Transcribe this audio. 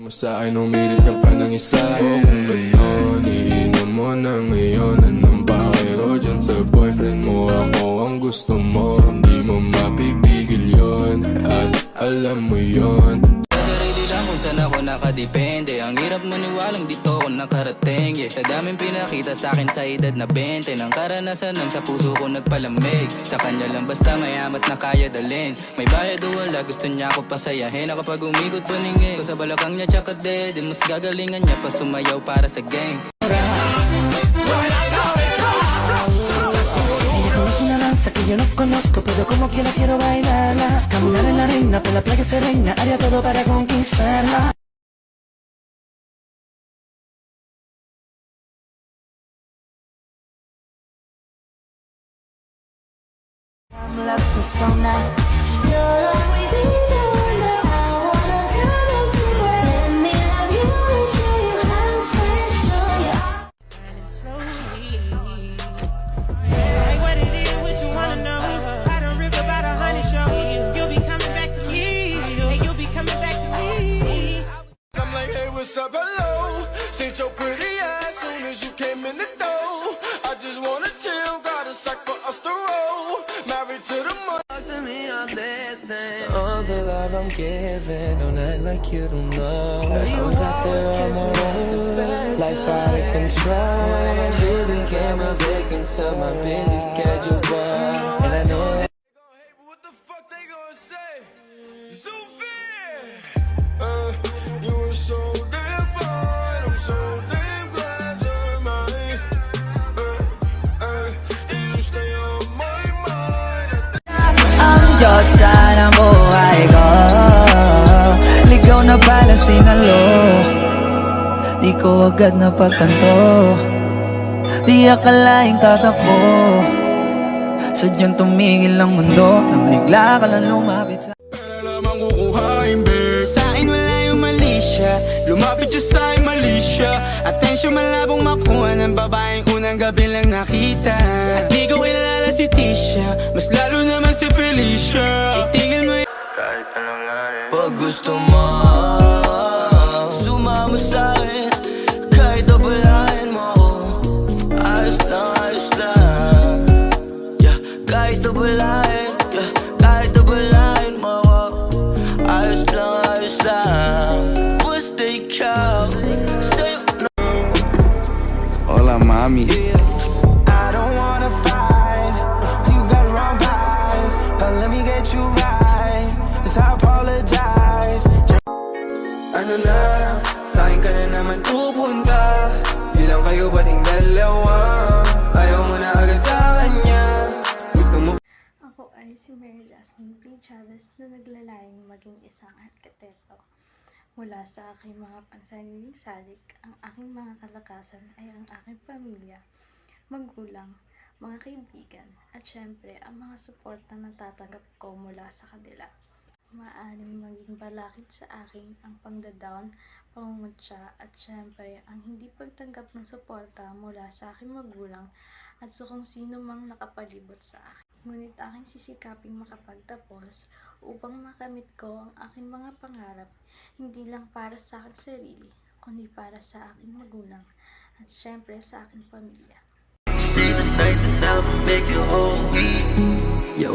mo sa'kin, umirit ka pa ng isa. O kung gano'n, iinom mo na ngayon. Anong pakero dyan sa boyfriend mo? Ako ang gusto mo, hindi mo mapipigil yon. At alam mo yon. Kung saan ako nakadepende. Ang hirap maniwalang dito ako nakarating, yeah. Sa daming pinakita sa akin sa edad na 20, ng karanasan ng sa puso ko nagpalamig. Sa kanya lang basta mayamat na kaya dalhin. May bayad o wala, gusto niya ako pasayahin. Ako pag umikot paningin ko sa balakang niya tsaka dead, mas gagalingan niya pa sumayaw para sa gang. Sé que yo no conozco, pero como quiera quiero bailarla. Caminar en la arena, por la playa serena, haría todo para conquistarla. I'm lost in some night. You're always in the window. I wanna come up to it. Let me love you and show you how special you are. Like what it is, what you wanna know. I done ripped about 100 shows. You'll be coming back to me. Hey, you'll be coming back to me. I'm like, hey, what's up, hello? Seen your pretty ass soon as you came in the door. I just wanna chill, got a sack for us to roll. Married to the money. Talk to me on this thing. All the love I'm giving, don't act like you don't know. I was out there on my own, life out of control. She became a victim to my busy schedule, boy. And I know that. What the fuck they gonna say? Zoofy! You were so damn fine. I'm so damn glad you're mine. And you stay on my mind. Ang Diyos sa buhay ko, ligaw na pala sinalo. Di ko agad napagtanto, di akalaing tatakbo. Sadyang tumigil ang mundo, nang bigla ka lang lumapit sa Pera lamang kukuhain, babe. Sa'kin wala yung mali siya, lumapit siya sa'kin mali siya. Atensyon malabong makuha ng babaeng unang gabi lang nakita. At di ko kilala si Tisha, mas lalo naman si Felicia. Itigil mo yung kahit anong lahat. pag gusto mo, sumama sa'kin, kahit abalahin mo ako. Ayos lang, yeah. Kahit abalahin, yeah. Kahit abalahin mo ako. Ayos lang, basta ikaw sa'yo na. Hola mami. I don't wanna fight. You got wrong vibes, but let me get you right. Yes, I apologize. Ano na, sa'kin ka na naman pupunta. Di lang kayo bating dalawa. Ayaw mo na agad sa kanya. Gusto mo. Ako ay si Mary Jasmine P. Chavez na naglalayong maging isang arkitekto. Mula sa aking mga pansariling salik, ang aking mga kalakasan ay ang aking pamilya, magulang, mga kaibigan, at syempre ang mga suporta na natatanggap ko mula sa kanila. Maaaring maging balakid sa akin ang pangdadown, pangungutya, at syempre ang hindi pagtanggap ng suporta mula sa aking magulang at sa kung sino mang nakapalibot sa akin. Ngunit aking sisikaping makapagtapos upang makamit ko ang aking mga pangarap, hindi lang para sa aking sarili, kundi para sa aking magulang at syempre sa aking pamilya. Stay the night and I'll make you whole week. Yo,